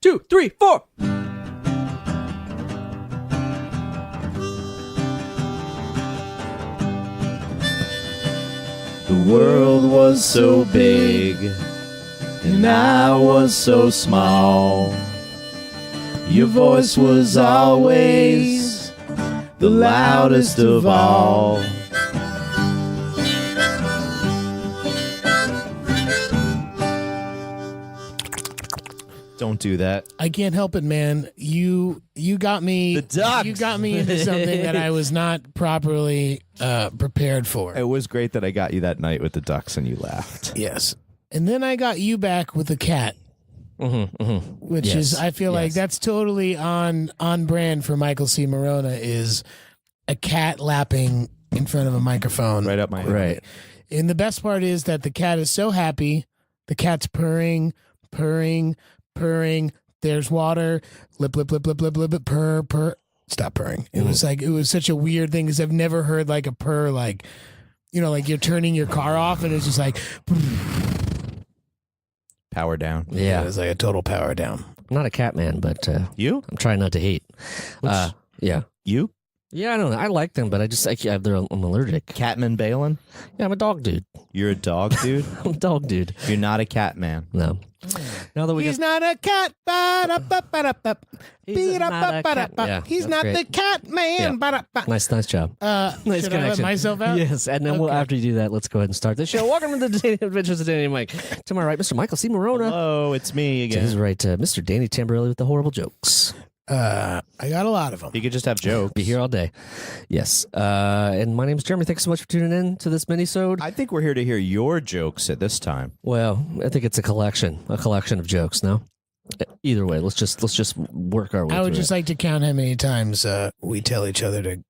2, 3, 4. The world was so big, and I was so small. Your voice was always the loudest of all. Don't do that. I can't help it, man. You got me. The ducks. You got me into something that I was not properly prepared for. It was great that I got you that night with the ducks and you laughed. Yes, and then I got you back with the cat, which Yes, is I feel like that's totally on brand for Michael C. Morona. Is a cat lapping in front of a microphone, Right up my head. Right. And the best part is that the cat is so happy. The cat's purring. There's water. Lip, purr. Stop purring. It was like, it was such a weird thing because I've never heard like a purr, like, you know, like you're turning your car off and it's just like, Power down. Yeah. it was like a total power down. I'm not a cat man, but You? I'm trying not to hate. Yeah. You? Yeah, I don't know. I like them, but I'm allergic. Catman Balin? Yeah, I'm a dog dude. You're a dog dude? I'm a dog dude. You're not a cat man. No. Now that we He's got not a cat. He's not a cat. Yeah, He's that's not great. the cat man. nice job. Nice should I let connection. myself out? Yes, and then Okay. after you do that, let's go ahead and start the show. Welcome to the Daily Adventures of Danny and Mike. To my right, Mr. Michael C. Morona. Hello, it's me To his again. right, Mr. Danny Tamborelli with the horrible jokes. I got a lot of them. You could just have jokes. Be here all day. Yes. And my name's Jeremy. Thanks so much for tuning in to this minisode. I think we're here to hear your jokes at this time. Well, I think it's a collection of jokes. No, either way, let's just work our way. I would through just it. like to count how many times we tell each other to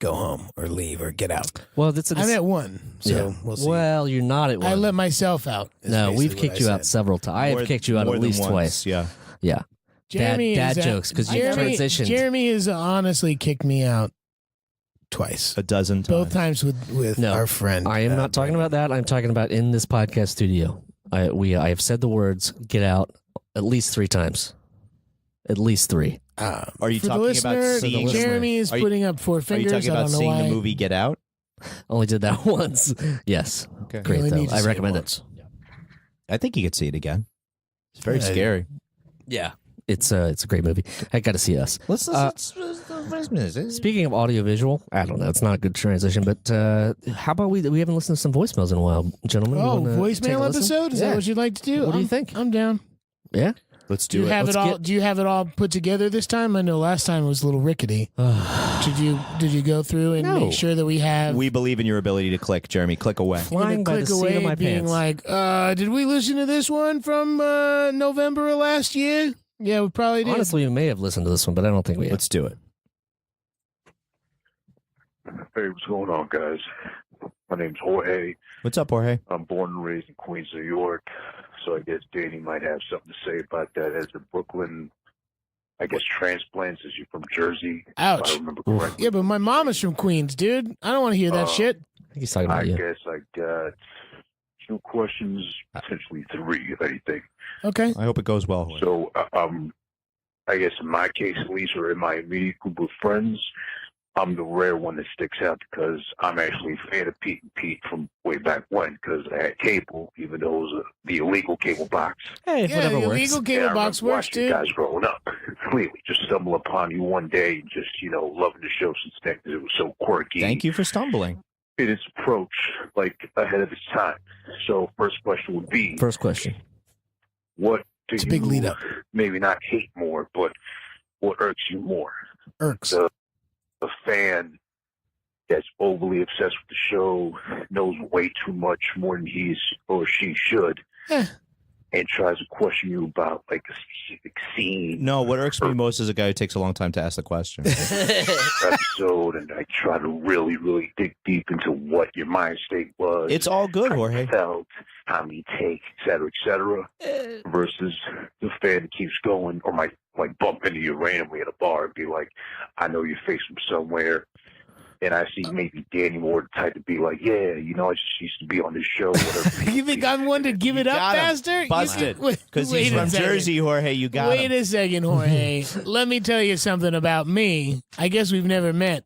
go home or leave or get out. Well, that's I'm at one, so we'll see. Well, you're not at one. I let myself out. is No, we've basically kicked what you I out said. several times. I have kicked you out More at than least once, twice. Yeah. Yeah. Jeremy dad is jokes, 'cause you've transitioned. Jeremy has honestly kicked me out twice. A dozen times. Both times with No, our friend. I am not talking about that. I'm talking about in this podcast studio. I have said the words "get out" at least 3 times. At least 3. Are you for the talking listener, about seeing Jeremy is Are you- putting up 4 Are you fingers. talking I about don't know seeing why. the movie Get Out? Only did that once. Yes. Okay. You Great only though. need to I say recommend once. it. I think you could see it again. It's very scary. Yeah. It's a great movie. I got to see us. Let's Speaking of audiovisual, I don't know. It's not a good transition, but how about we haven't listened to some voicemails in a while, gentlemen? You Oh, wanna take a voicemail listen? episode? Is Yeah. that what you'd like to do? What do you think? I'm down. Yeah. Let's Do do you it. have Let's it all? get- Do you have it all put together this time? I know last time it was a little rickety. Did you go through and No. make sure that we have? We believe in your ability to click, Jeremy. Click away. You're gonna Flying by the click seat away of my being pants. like, did we listen to this one from November of last year? Yeah, we probably did. Honestly, we may have listened to this one, but I don't think we have. Let's do it. Hey, what's going on, guys? My name's Jorge. What's up, Jorge? I'm born and raised in Queens, New York, so I guess Danny might have something to say about that. As a Brooklyn, I guess, transplants, as you're from Jersey, if I Ouch. remember correctly. Yeah, but my mom is from Queens, dude. I don't want to hear that shit. I think he's talking I about you. guess I got 2 questions, potentially 3, if anything. Okay. I hope it goes well, Jorge. So, I guess in my case, at least, or in my immediate group of friends, I'm the rare one that sticks out because I'm actually a fan of Pete and Pete from way back when, because I had cable, even though it was the illegal cable box. Hey, Yeah, whatever the works. illegal And cable I box remember works, watching you dude. guys growing up. Completely, just stumble upon you one day, and just loving the show since then because it was so quirky. Thank you for stumbling. In its approach, like ahead of its time. So, first question would be, First question. what do It's a you big lead up. maybe not hate more, but what irks you more? Irks. A fan that's overly obsessed with the show, knows way too much more than he or she should, Eh. and tries to question you about like a specific scene, No, what irks me most is a guy who takes a long time to ask the question. episode, and I try to really, really dig deep into what your mind state was. It's all good, how you Jorge. felt, how many take, et cetera, versus the fan that keeps going, or might like bump into you randomly at a bar and be like, I know your face from somewhere. and I see maybe Danny Moore the type to be like, yeah, you know, I just used to be on this show. Whatever. You think I'm one to give it up got him. faster? Busted. Wait Because he's a from second. Jersey, Jorge. You got Wait him. a second, Jorge. Let me tell you something about me. I guess we've never met.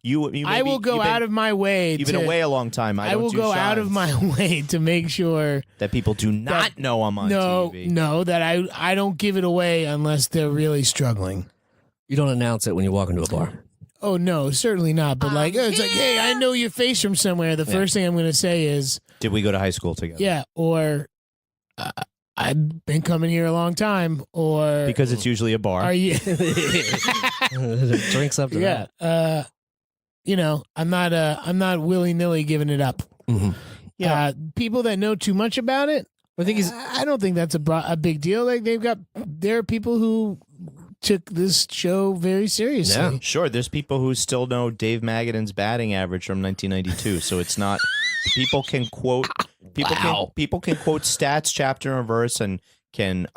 You I will go out of my way. You've been away a long time. I will don't do go out of signs my way to make sure that people do not know I'm on TV. No, that I don't give it away unless they're really struggling. You don't announce it when you walk into a bar. Oh no, certainly not. But it's like, hey, I know your face from somewhere. The first thing I'm going to say is, Did we go to high school together? yeah, or I've been coming here a long time, or Because it's usually a bar. are you? Drinks up to Yeah, that. I'm not willy nilly giving it up. Mhm. Yeah. People that know too much about it, I think he's. I don't think that's a big deal. Like there are people who took this show very seriously. Yeah. Sure, there's people who still know Dave Magadan's batting average from 1992, so it's not. People can quote. People can quote stats chapter and verse and can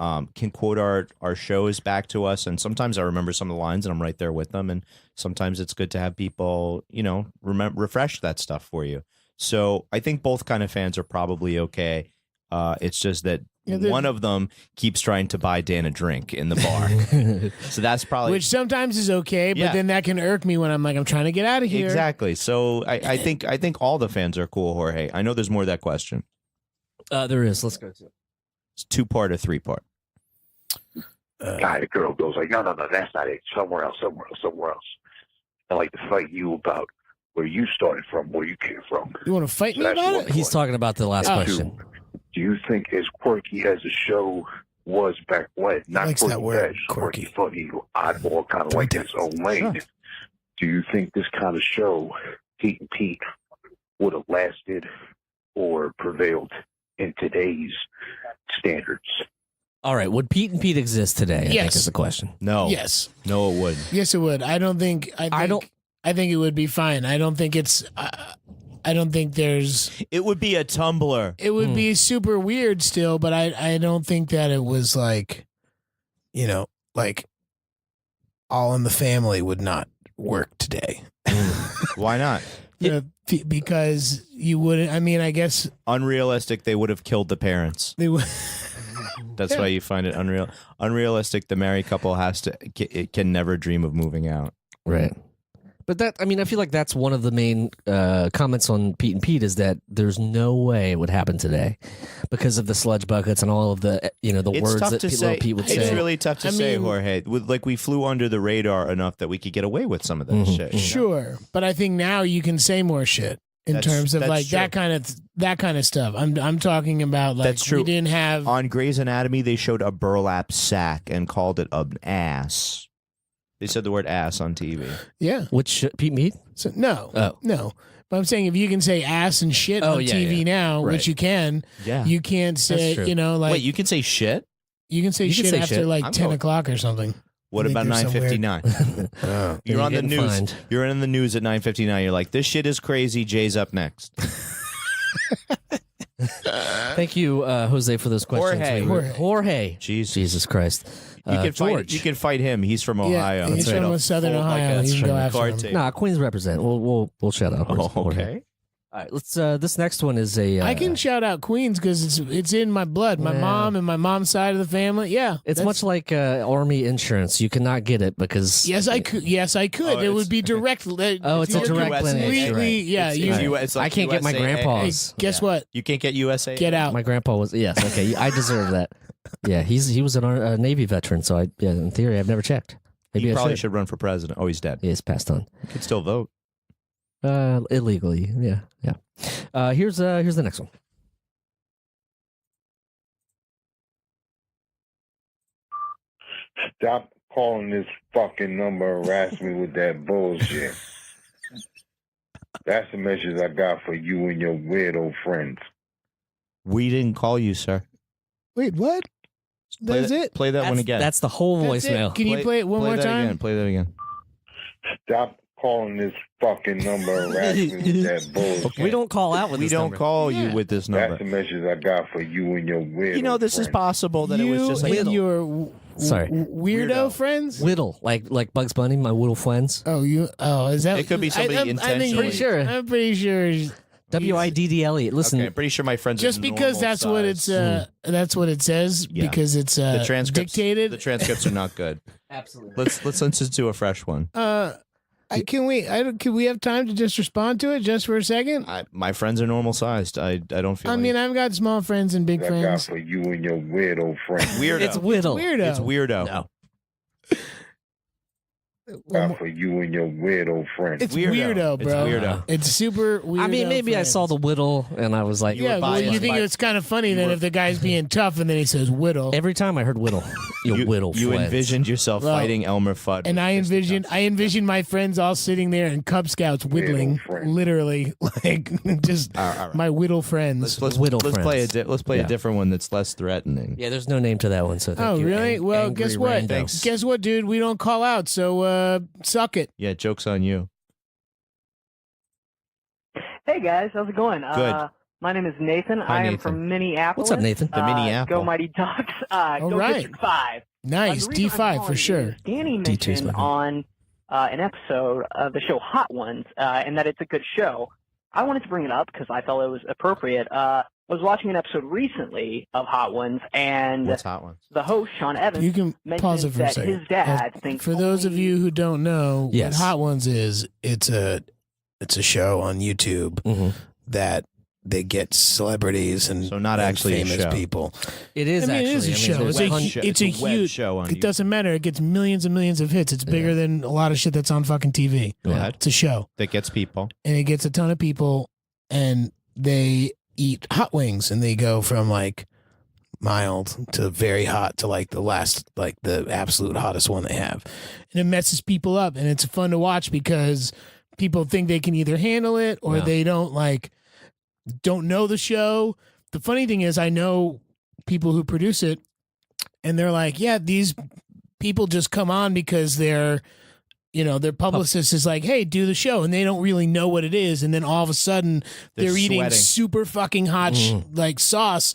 quote our shows back to us. And sometimes I remember some of the lines and I'm right there with them. And sometimes it's good to have people refresh that stuff for you. So I think both kind of fans are probably okay. It's just that one of them keeps trying to buy Dan a drink in the bar. So that's probably Which sometimes is okay, but then that can irk me when I'm like, I'm trying to get out of here. exactly. So I think all the fans are cool, Jorge. I know there's more to that question. There is. Let's go to it. It's 2-part or 3-part. Guy, the girl goes like, no, that's not it. Somewhere else. I like to fight you about where you started from, where you came from. You want to fight me That's about one it? He's talking about the last question. Do you think as quirky as the show was back when, not likes quirky, that word, just quirky. funny, oddball, kind of like its own lane? Sure. Do you think this kind of show, Pete and Pete, would have lasted or prevailed in today's standards? All right. Would Pete and Pete exist today? I think Yes. is the question. No. Yes. No, it wouldn't. Yes, it would. I think it would be fine. I don't think it's. I don't think there's. It would be a Tumblr. It would be super weird still, but I don't think that it was like, like All in the Family would not work today. Why not? Because you wouldn't. I mean, I guess Unrealistic. They would have killed the parents. they would. That's why you find it unrealistic. The married couple it can never dream of moving out. Right. But I feel like that's one of the main comments on Pete and Pete is that there's no way it would happen today because of the sludge buckets and all of the It's words tough that to Little say. Pete would It's say. really tough to say, Jorge. We flew under the radar enough that we could get away with some of that shit. you know? Sure, but I think now you can say more shit in terms of that's like true. that kind of stuff. I'm talking about like That's true. we didn't have. On Grey's Anatomy, they showed a burlap sack and called it an ass. They said the word ass on TV. Yeah. Which Pete and Pete? So, no. Oh. No. But I'm saying if you can say ass and shit on TV now, Right. which you can, Yeah. you can't say, true. like Wait, you can say shit? you can say you can shit say after shit. like I'm 10 going- o'clock or something. What I think about there's some weird- 9:59? You're on the getting news. fined. You're in the news at 9:59. You're like, this shit is crazy. Jay's up next. Thank you, Jose, for those questions. Jorge. Jorge. Jesus Christ. You can George. fight. You can fight him. He's from Ohio. Yeah, he's That's from right. Southern Fold like Ohio. a You can go card after him. table. Nah, Queens represent. We'll shout out. Oh, Jorge. okay. All right, let's. This next one is a. I can shout out Queens because it's in my blood. My Yeah. mom and my mom's side of the family. Yeah, It's that's- much like Army insurance. You cannot get it because. Yes, I could. Yes, I could. Oh, it it's- would be direct. Oh, it's a you're direct USA. lineage. completely. Right. Yeah, It's you. US like I can't get my USAA. Hey, grandpa's. guess what? You can't get USA. Get out. My grandpa was yes. Okay, I deserve that. Yeah, he was a Navy veteran, so in theory I've never checked. Maybe He I probably should. should run for president. Oh, he's dead. Yeah, he's passed on. He could still vote. Illegally. Yeah. Here's the next one. Stop calling this fucking number and harass me with that bullshit. That's the message I got for you and your weirdo friends. We didn't call you, sir. Wait, what? That's it. Play that one again. That's the whole That's it. voicemail. Can you play it one more that time? Again. Play that again. Stop calling this fucking number and harass me with that bullshit. We don't call out with We this don't number. call Yeah. you with this That's number. the message I got for you and your weirdo You know, this is friends. possible that it was just like and your Sorry. Weirdo friends. Whittle, like Bugs Bunny, my Whittle friends. Oh, is that? It could be somebody intentionally. Pretty sure. I'm pretty sure. WIDDLE. Listen, Okay, I'm pretty sure my friends. Just are because normal that's what it's size. that's what it says Yeah. because it's The transcripts. dictated. The transcripts are not good. absolutely. Let's listen to a fresh one. Can we have time to just respond to it just for a second? My friends are normal sized. I don't feel. I mean, I've got small friends and big I got friends. for you and your weirdo friend. weirdo. It's Whittle. Weirdo. It's weirdo. No. Got for you and your weirdo friend. It's weirdo, It's bro. weirdo. It's super weird. I mean, maybe I saw the Whittle and I was like, Yeah, well, you think it's kind of funny then if the guy's being tough and then he says whittle. every time I heard Whittle, you Whittle. You friends. envisioned yourself Well, fighting Elmer Fudd. And with I fisticuffs. envision my friends all sitting there in Cub Scouts whittling, friend. literally, like just All right. my whittle friends. Let's Whittle play friends. let's play Yeah. a different one that's less threatening. Yeah, there's no name to that one. So thank Oh, you, really? Well, Angry guess what? Rando. Thanks. Guess what, dude? We don't call out, so suck it. Yeah, joke's on you. Hey guys, how's it going? Good. My name is Nathan. Hi, I am Nathan. from Minneapolis. What's up, Nathan? The mini apple. Go Mighty Ducks. All Go right. District 5. Nice. The reason I'm D5 for calling sure. is Danny D2's mentioned my on an episode of the show Hot Ones, and that it's a good show. I wanted to bring it up because I felt it was appropriate. I was watching an episode recently of Hot Ones, and What's hot ones? the host, Sean Evans, You can mentioned pause it for a that second. his dad thinks For those of only- you who don't know, Yes. what Hot Ones is, it's a show on YouTube Mhm. that they get celebrities and So not and actually a famous show. people. It is I mean, actually. it is a show. there's It's a one- hu- it's a web huge- show on It YouTube. doesn't matter. It gets millions and millions of hits. It's bigger than a lot of shit that's on fucking TV. Go ahead. It's a show, That gets people. and it gets a ton of people, and they eat hot wings, and they go from like mild to very hot to like the absolute hottest one they have, and it messes people up, and it's fun to watch because people think they can either handle it or Yeah. they don't know the show. The funny thing is, I know people who produce it, and they're like, yeah, these people just come on because their publicist is like, hey, do the show, and they don't really know what it is, and then all of a sudden they're eating sweating. super fucking hot sauce,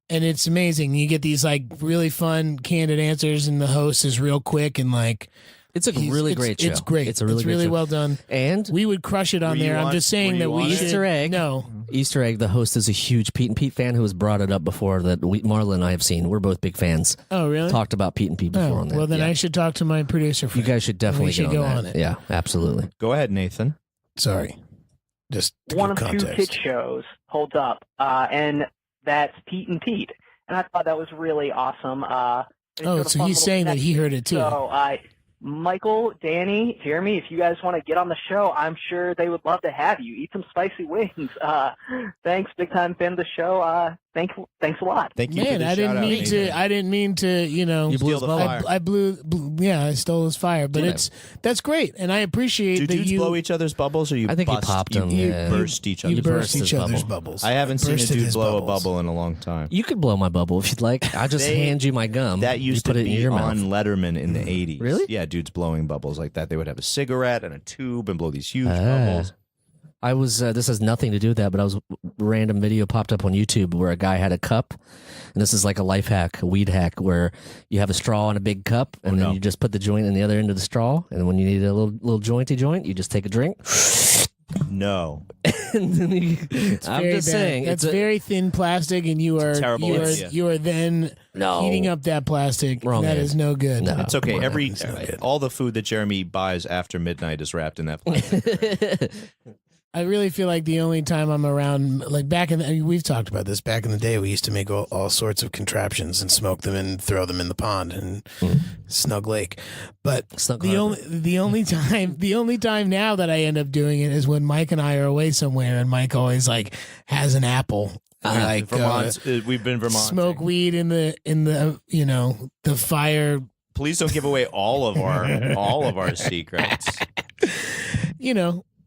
and it's amazing. You get these like really fun candid answers, and the host is real quick and like It's a he's- really it's- great show. It's great. It's a really great show. well done. And We would crush it on Were you there. I'm on- just saying were that you we on it? should. Easter egg. No, Easter egg, the host is a huge Pete and Pete fan who has brought it up before that Marla and I have seen. We're both big fans. oh really? Talked about Pete and Pete before Oh, on there. well, then Yeah. I should talk to my producer. You Friend. guys should definitely We should get go on on that. it. Yeah, absolutely. Go ahead, Nathan. Sorry, just to one give of two context. hit shows holds up, and that's Pete and Pete. And I thought that was really awesome. They Oh, showed a so fun he's little saying that he heard it too. So, Michael, Danny, Jeremy, if you guys want to get on the show, I'm sure they would love to have you. Eat some spicy wings. Thanks, big time fan of the show. Thanks a lot. Thank you. for Man, the I didn't shout-out, mean to. Nathan. I didn't mean to. You blew Steal his the bubble. fire. I blew. Yeah, I stole his fire, but Yeah. that's great, and I appreciate Do that dudes you. blow each other's bubbles, or you? I think he bust, popped you, them, You yeah. burst each you other's. burst burst each his other's bubble. bubbles. I haven't seen a Bursted dude his blow bubbles. a bubble in a long time. You could blow my bubble if you'd like. I'll just They- hand you my gum. That you used put to it in be your on mouth. Letterman in the 80s. Really? Yeah, dudes blowing bubbles like that. They would have a cigarette and a tube and blow these huge Ah. bubbles. I was. This has nothing to do with that, but I was random video popped up on YouTube where a guy had a cup, and this is like a life hack, a weed hack, where you have a straw in a big cup, and then no. you just put the joint in the other end of the straw, and when you need a little jointy joint, you just take a drink. No. And then I'm Very just bad. saying, that's it's a- very thin plastic, and you are terrible you are, idea. you are then No. heating up that plastic. Wrong That end. is no good. No. It's okay. Whatever. Every all the food that Jeremy buys after midnight is wrapped in that plastic. I really feel like the only time I'm around, like back in, we've talked about this. Back in the day, we used to make all sorts of contraptions and smoke them and throw them in the pond and Snug Lake. But Snug the Harbor. only time now that I end up doing it is when Mike and I are away somewhere, and Mike always like has an apple. Like Vermont. We've been Vermont. smoke weed in the the fire. Please don't give away all of our secrets.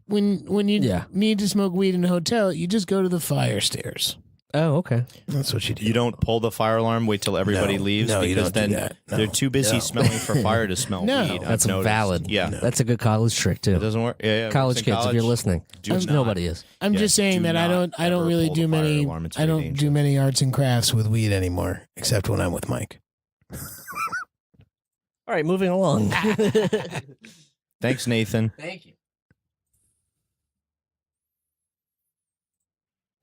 When you Yeah. need to smoke weed in a hotel, you just go to the fire stairs. Oh, okay. That's what you do. You don't pull the fire alarm, wait till everybody No. leaves, No, you because don't do then that. No. they're too busy No. smelling for fire to smell No. weed. I've That's noticed. valid. Yeah. That's a good college trick too. It doesn't work. Yeah, College in kids, if you're college, listening, do which not. nobody is. I'm Yeah, just saying do that I not don't ever really pull the do fire many alarm. It's I very don't do dangerous. many arts and crafts with weed anymore, except when I'm with Mike. All right, moving along. Thanks, Nathan. Thank you.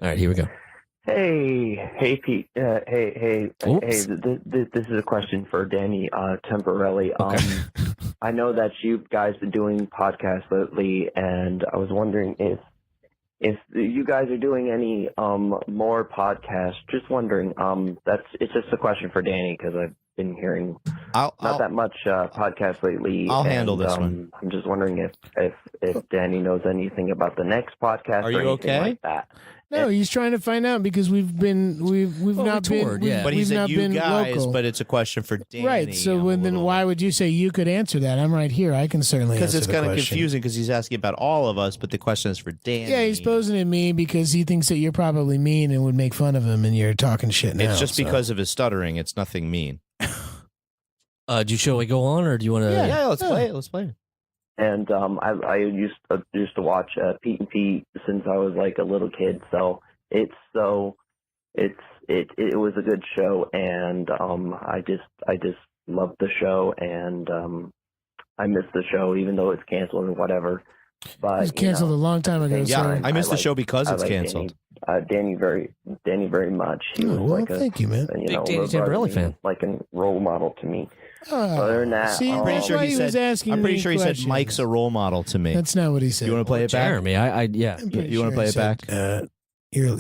All right, here we go. Hey, Pete. Hey. Oops. This is a question for Danny Temporelli. Okay. I know that you guys been doing podcasts lately, and I was wondering if you guys are doing any more podcasts. Just wondering. It's just a question for Danny because I've been hearing not that much podcasts lately. I'll handle this one. I'm just wondering if Danny knows anything about the next podcast. Are or you anything okay? like that. No, he's trying to find out because we've not toured, been. yeah. But he we've said not you been guys, local. but it's a question for Danny. Right. So I'm a then little- why would you say you could answer that? I'm right here. I can certainly Because answer it's the kind of question. confusing because he's asking about all of us, but the question is for Danny. Yeah, he's posing at me because he thinks that you're probably mean and would make fun of him, and you're talking shit now. It's just so. because of his stuttering. It's nothing mean. Do you show we go on, or do you want to? Yeah, let's play it. Let's play it. And I used to watch Pete and Pete since I was like a little kid, so it was a good show, and I just loved the show, and I missed the show even though it's canceled or whatever. But It was canceled a long time ago. Yeah, so I missed the show because it's canceled. Danny very much. He was well, like a thank you, man. you Big know, Danny little brother Tamborelli to me, fan. like a role model to me. Oh, Other than that, see, I'm Pretty that's sure why he he said. was asking. I'm pretty me sure he said questions. Mike's a role model to me. That's not what he said. You want to play it back? Jeremy, yeah. I'm pretty You wanna sure play he it back? said,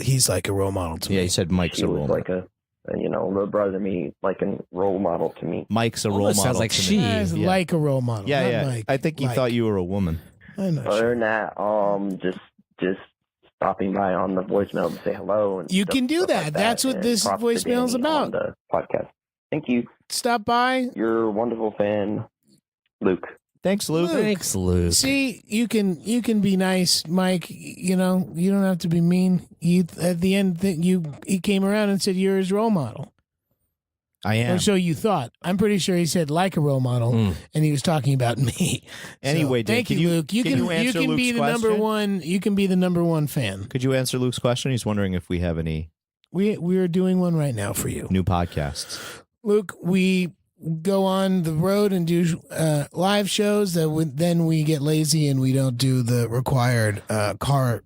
he's like a role model to Yeah, me. he said Mike's he a role was model. like a little brother to me, like a role model to me. Mike's a role Almost model. sounds like to she. me. Guys Yeah. like a role model. Yeah, not yeah. Mike. I think he Like. thought you were a woman. I'm not Other sure. than that, just stopping by on the voicemail to say hello. And You stuff- can do stuff that. like That's what and this props to voicemail's Danny about. on the podcast. Thank you. Stop by. You're a wonderful fan, Luke. Thanks, Luke. Thanks, Luke. See, you can be nice, Mike. You know, you don't have to be mean. You at the end, he came around and said you're his role model, I am. or so you thought. I'm pretty sure he said like a role model, Mm. and he was talking about me. Anyway, Dan, thank can you, you- Luke. You can can you answer be Luke's the number question? one. You can be the number one fan. Could you answer Luke's question? He's wondering if we have any We're doing one right now for you, new podcasts. Luke. We go on the road and do live shows then we get lazy and we don't do the required car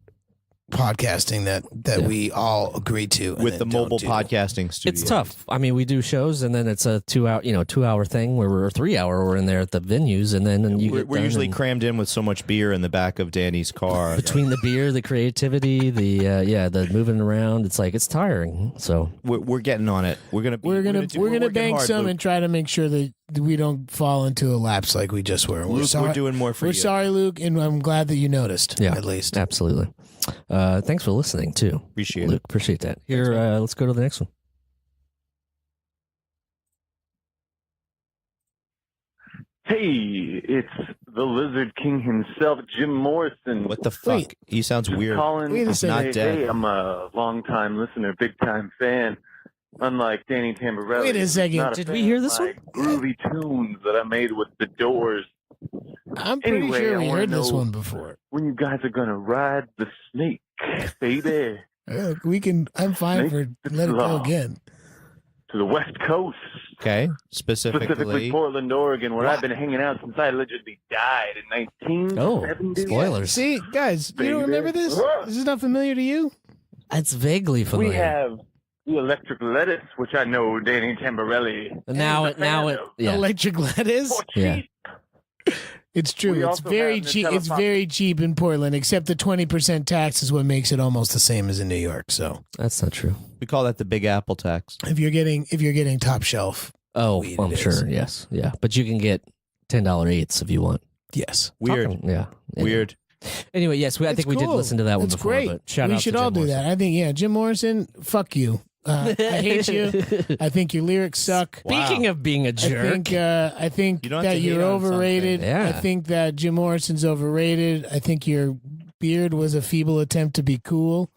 podcasting that we all agreed to and With then the don't mobile do. podcasting studio. It's tough. I mean, we do shows, and then it's a 2-hour thing where we're 3-hour. We're in there at the venues, and then you get We're done usually and crammed in with so much beer in the back of Danny's car. between the beer, the creativity, the moving around. It's like it's tiring. So We're getting on it. We're gonna We're gonna bank some and try to make sure that we don't fall into a lapse like we just were. Luke, sorry. we're doing more for We're you. sorry, Luke, and I'm glad that you noticed. Yeah. At least. absolutely. Thanks for listening too, Appreciate Luke. Appreciate that. Here, let's go to the next one. Hey, it's the Lizard King himself, Jim Morrison. What the fuck? Wait. He sounds weird. Calling. Wait a He's second. not Hey, dead. hey, I'm a long-time listener, big-time fan. Unlike Danny Tamborelli. Wait a who's second. not a Did we fan hear of this my groovy tunes that I made with the Doors. I'm pretty Anyway, sure I we wanna heard this know- one before. When you guys are gonna ride the snake, baby, We can. I'm fine for let it go Law. again. to the West Coast, Okay, specifically specifically. Portland, Oregon, where What? I've been hanging out since I allegedly died in 1970. Spoilers. See, guys, you don't Baby. remember this? This is not familiar to you? It's vaguely familiar. We have the electric lettuce, which I know Danny Tamborelli. now is it a fan of. yeah. Electric lettuce. For Yeah. cheap. It's true. We It's also very have cheap. Nutella It's Pop- very cheap in Portland, except the 20% tax is what makes it almost the same as in New York. So That's not true. We call that the Big Apple tax. if you're getting top shelf, Oh, Weed I'm it sure. is. Yes, yeah. But you can get $10 eights if you want. yes, Weird. Talking- yeah. Weird. Anyway, yes, I It's think we did cool. listen to that one It's before. great. But shout we out should to all Jim do that. I think, yeah, Jim Morrison, fuck you. I hate you. I think your lyrics suck. Speaking of being a jerk, I think You don't have that to hate you're on overrated. something. Yeah. I think that Jim Morrison's overrated. I think your beard was a feeble attempt to be cool.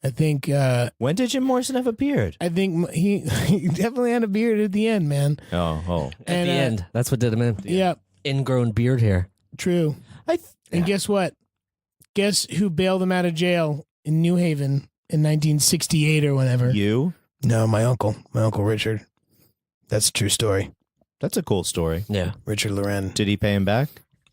I think When did Jim Morrison have a beard? he definitely had a beard at the end, man. Oh. at and, the end, that's what did him in. Yeah, Ingrown beard hair. true. And guess what? Guess who bailed him out of jail in New Haven in 1968 or whenever? You? No, my uncle Richard. That's a true story. That's a cool story. Yeah. Richard Loren. Did he pay him back?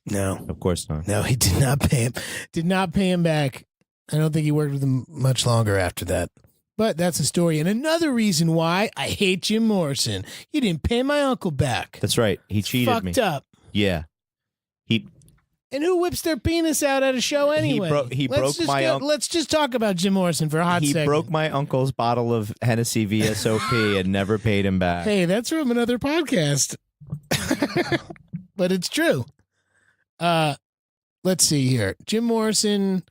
No. Of course not. No, he did not pay him. Did not pay him back. I don't think he worked with him much longer after that. But that's a story. And another reason why I hate Jim Morrison. You didn't pay my uncle back. That's right. He cheated me. Fucked up. Yeah. And who whips their penis out at a show anyway? Let's just talk about Jim Morrison for a hot second. He broke my uncle's bottle of Hennessy VSOP and never paid him back. Hey, that's from another podcast. But it's true. Let's see here. Jim Morrison.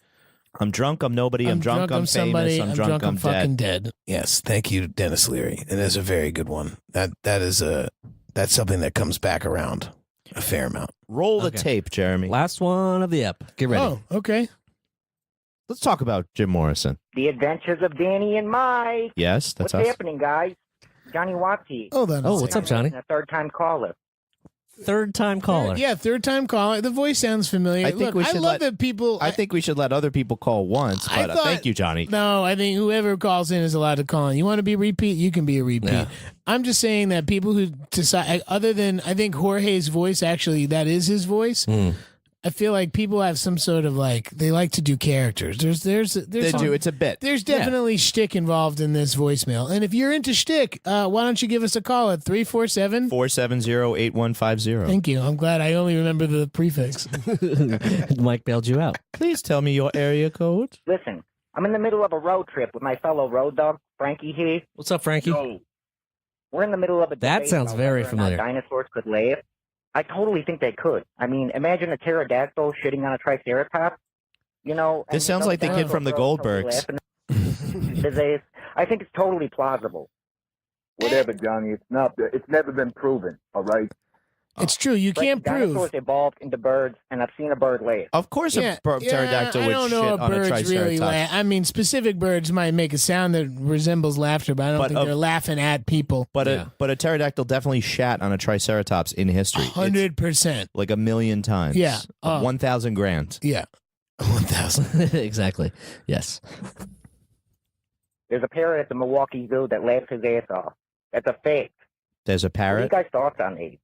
I'm drunk, I'm nobody, I'm drunk, I'm somebody, famous, I'm drunk, I'm fucking dead. dead. Yes, thank you, Dennis Leary. And that's a very good one. That's something that comes back around a fair amount. Roll the tape, Jeremy. Last one of the ep. Get ready. Oh, okay. Let's talk about Jim Morrison. The Adventures of Danny and Mike. Yes, that's What's us. happening, guys? Johnny Watsy. Hold on. Oh, what's up, Johnny? A third-time caller. Third-time caller. Yeah, third-time caller. The voice sounds familiar. I think we should love that people. I think we should let other people call once, I but thought- thank you, Johnny. No, I think whoever calls in is allowed to call in. You want to be a repeat? You can be a repeat. Yeah. I'm just saying that people who decide, other than I think Jorge's voice, actually, that is his voice. I feel like people have some sort of they like to do characters. There's They do. It's a bit. There's definitely shtick involved in this voicemail. And if you're into shtick, why don't you give us a call at 347 470-8150. Thank you. I'm glad I only remember the prefix. Mike bailed you out. Please tell me your area code. Listen, I'm in the middle of a road trip with my fellow road dog, Frankie here. What's up, Frankie? We're in the middle of a That debate sounds about very whether or not familiar. dinosaurs could laugh. I totally think they could. I mean, imagine a pterodactyl shitting on a triceratops. You know, This sounds like the kid from the Goldbergs. I think it's totally plausible. Whatever, Johnny. It's never been proven. All right. It's true. You can't prove. Dinosaurs evolved into birds, and I've seen a bird laugh. Of course, a pterodactyl I would don't shit know if on a birds triceratops. really laugh. I mean, specific birds might make a sound that resembles laughter, but I don't think they're laughing at people. But a pterodactyl definitely shat on a triceratops in history. 100%. Like 1,000,000 times. Yeah. 1,000 grand. Yeah. 1,000. Exactly. Yes. There's a parrot at the Milwaukee Zoo that laughs his ass off. That's a fact. There's a What are you parrot. guys' thoughts on these?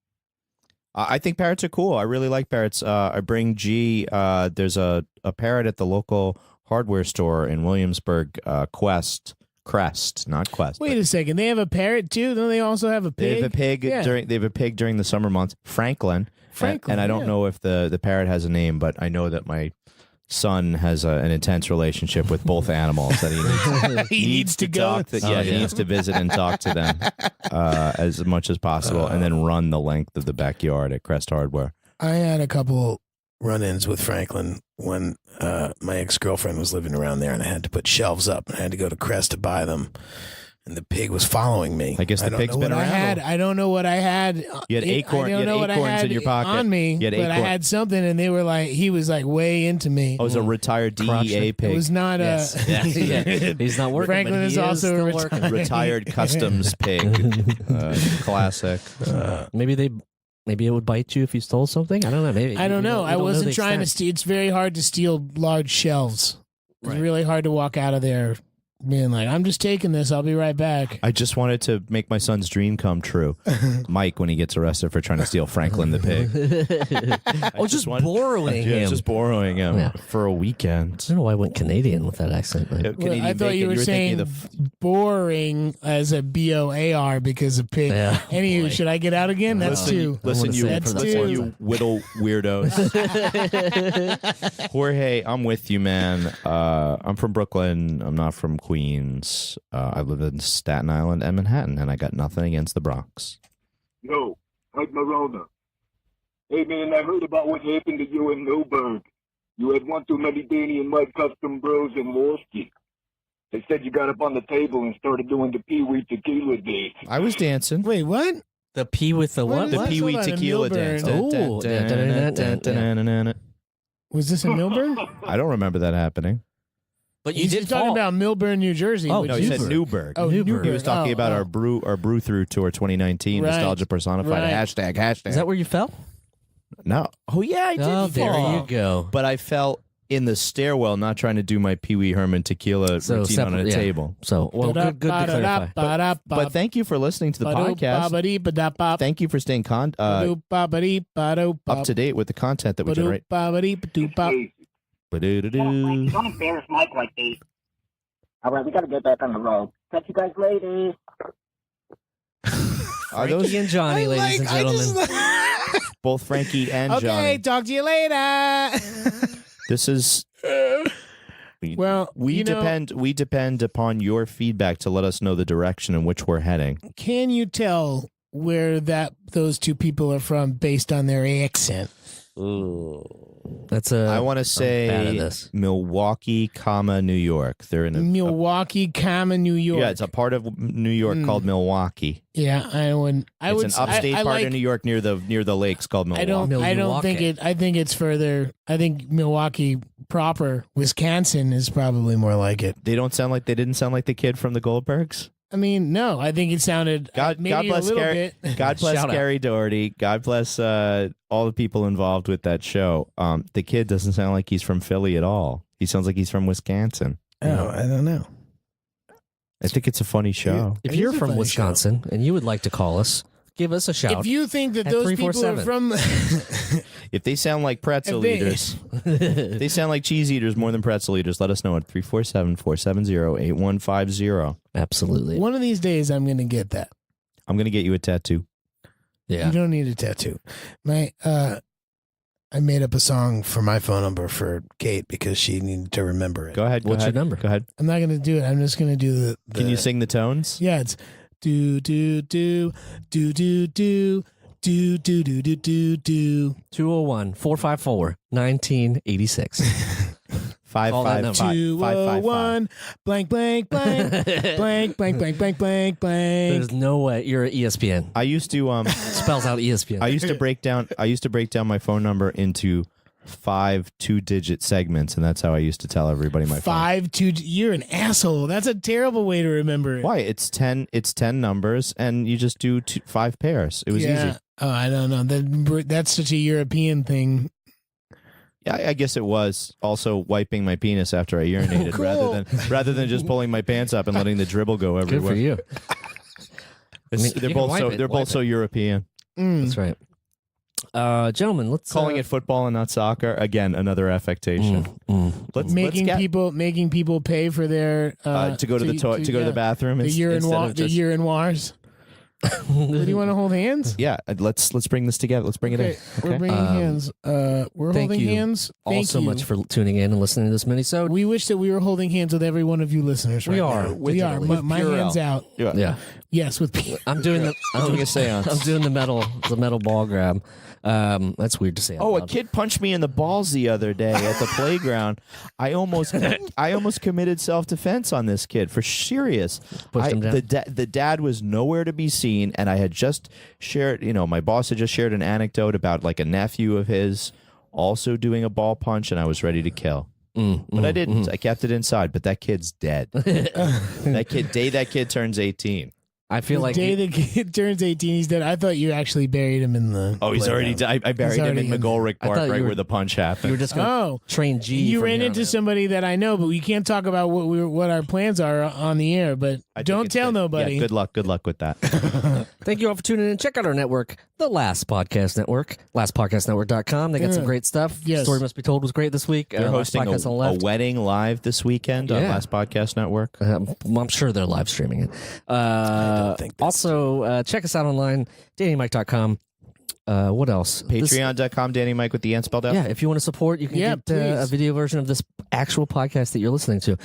I think parrots are cool. I really like parrots. I bring G. There's a parrot at the local hardware store in Williamsburg. Crest, not Quest. Wait a second. They have a parrot too? Don't they also have a pig? They have a pig Yeah. during the summer months. Franklin. And I don't know if the parrot has a name, but I know that my son has an intense relationship with both animals that he needs to go talk. with. He needs to visit and talk to them as much as possible, and then run the length of the backyard at Crest Hardware. I had a couple run-ins with Franklin when my ex-girlfriend was living around there, and I had to put shelves up, and I had to go to Crest to buy them. And the pig was following me. I guess the don't pig's know been what I around. had. I don't know what I had. You had acorn. I You don't had know what I acorns had in your pocket. on me, You had but I acorn. had something, and he was like way into me. I was a retired DEA pig. It was not Yes. a. Yeah. He's not working. Franklin but is he also still a working. Retired customs pig. Classic. Maybe it would bite you if you stole something. I don't know. Maybe I don't know. I wasn't the trying to extent. steal. It's very hard to steal large shelves. It's Right. really hard to walk out of there being like, I'm just taking this. I'll be right back. I just wanted to make my son's dream come true. Mike, when he gets arrested for trying to steal Franklin the pig. Oh, just borrowing him. Just borrowing him Yeah. for a weekend. I don't know why I went Canadian with that accent. But Well, I thought you were saying boring as a BOAR because of pig. Yeah. Anywho, should I get out again? That's two. Listen, you, That's listen, two. you whittle weirdos. Jorge, I'm with you, man. I'm from Brooklyn. I'm not from Queens. I live in Staten Island and Manhattan, and I got nothing against the Bronx. Yo, Mike Marona. Hey, man, I heard about what happened to you in Newburgh. You had one too many Danny and Mike custom bros and lost you. They said you got up on the table and started doing the Pee-wee tequila dance. I was dancing. Wait, what? the pee with the what? What? The What? Pee-wee Hold on, tequila Milburn. dance. Oh, Was this in Milburn? I don't remember that happening. But you He's did talking fall. about Milburn, New Jersey. Oh, which No, he is- said Newburgh. Oh, Newburgh. He was talking about our brew through tour 2019, Right. nostalgia personified. Right. Hashtag. Is that where you fell? No. Oh yeah, I did. Oh, there fall. you go. But I fell in the stairwell, not trying to do my Pee Wee Herman tequila routine on a table. So, well, good to clarify. But thank you for listening to the podcast. Thank you for staying up to date with the content that we generate. Don't embarrass Mike like this. All right, we got to get back on the road. Catch you guys later. Frankie and Johnny, ladies and gentlemen. Both Frankie and Johnny. Okay, talk to you later. This is we depend upon your feedback to let us know the direction in which we're heading. Can you tell where those two people are from based on their accent? Ooh. I want to say Milwaukee, New York. They're in Milwaukee, New York. Yeah, it's a part of New York called Milwaukee. Yeah, It's an upstate part of New York near the lakes called Milwaukee. I don't think it. I think it's further. I think Milwaukee proper, Wisconsin, is probably more like it. They didn't sound like the kid from the Goldbergs. I mean, no, I think it sounded God bless a little bit. God bless Gary Doherty. God bless all the people involved with that show. The kid doesn't sound like he's from Philly at all. He sounds like he's from Wisconsin. Oh, I don't know. I think it's a funny show. If you're from Wisconsin and you would like to call us, give us a shout. If you think that those people are from... If they sound like pretzel eaters, if they sound like cheese eaters more than pretzel eaters, let us know at 347-470-8150. Absolutely. One of these days, I'm going to get that. I'm going to get you a tattoo. Yeah. You don't need a tattoo. I made up a song for my phone number for Kate because she needed to remember it. Go ahead. What's your number? Go ahead. I'm not going to do it. I'm just going to do the... Can you sing the tones? Yeah, it's do do do do do do do do do do do do 201-454-1986. 201 blank blank blank blank blank blank blank blank blank. There's no way you're an ESPN. I used to spells out ESPN. I used to break down my phone number into 5 2-digit segments, and that's how I used to tell everybody my phone. You're an asshole. That's a terrible way to remember it. Why? It's 10 numbers, and you just do 5 pairs. It was easy. Oh, I don't know. That's such a European thing. Yeah, I guess it was also wiping my penis after I urinated, rather than just pulling my pants up and letting the dribble go everywhere. Good for you. They're both so European. That's right. Gentlemen, let's calling it football and not soccer again. Another affectation. Making people pay for their to go to the bathroom. The urinoirs. Do you want to hold hands? Yeah, let's bring this together. Let's bring it in. Okay. We're bringing hands. We're holding hands. Thank you so much for tuning in and listening to this minisode. We wish that we were holding hands with every one of you listeners. We are. Now. We are. My hands out. Yeah. Yes, with I'm doing a seance. I'm doing the metal ball grab. That's weird to say. A kid punched me in the balls the other day at the playground. I almost committed self-defense on this kid for serious. Pushed him down. The dad was nowhere to be seen, and I had just shared. My boss had just shared an anecdote about like a nephew of his also doing a ball punch, and I was ready to kill. But I didn't. I kept it inside. But that kid's dead. That kid turns 18. I feel the like day the kid turns 18, he's dead. I thought you actually buried him in the. Oh, he's already dead. I buried him in McGolrick Park, right where the punch happened. You were just going to train G. You ran into somebody that I know, but we can't talk about what our plans are on the air. But don't tell nobody. Yeah, good luck with that. Thank you all for tuning in. Check out our network, the Last Podcast Network, lastpodcastnetwork.com. They got some great stuff. Yes. Story Must Be Told was great this week. They're hosting a wedding live this weekend on Last Podcast Network. I'm sure they're live streaming it. I don't think also, check us out online, DannyMike.com. What else? Patreon.com, Danny Mike with the N spelled out. Yeah, if you want to support, you can get a video version of this actual podcast that you're listening to.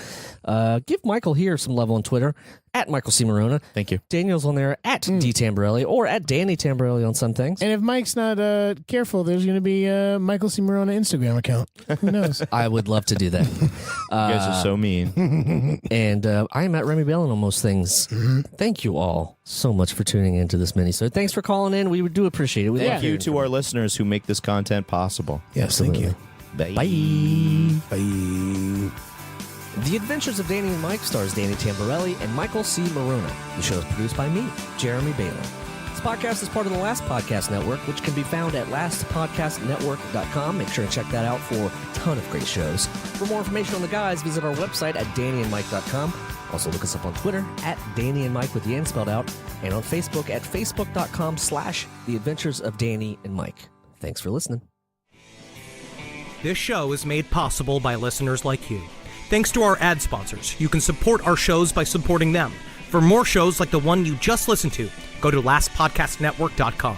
Give Michael here some love on Twitter, at Michael C. Morona. Thank you. Daniel's on there, at D. Tamborelli, or at Danny Tamborelli on some things. And if Mike's not careful, there's going to be a Michael C. Morona Instagram account. Who knows? I would love to do that. You guys are so mean. And I am at Remy Balin on most things. Thank you all so much for tuning into this mini-sode. Thanks for calling in. We do appreciate it. Thank you to our listeners who make this content possible. Yes, thank you. Bye. Bye. The Adventures of Danny and Mike stars Danny Tamborelli and Michael C. Morona. The show is produced by me, Jeremy Balin. This podcast is part of the Last Podcast Network, which can be found at lastpodcastnetwork.com. Make sure to check that out for a ton of great shows. For more information on the guys, visit our website at dannyandmike.com. Also look us up on Twitter at Danny and Mike with the N spelled out, and on Facebook at facebook.com/The Adventures of Danny and Mike. Thanks for listening. This show is made possible by listeners like you. Thanks to our ad sponsors, you can support our shows by supporting them. For more shows like the one you just listened to, go to lastpodcastnetwork.com.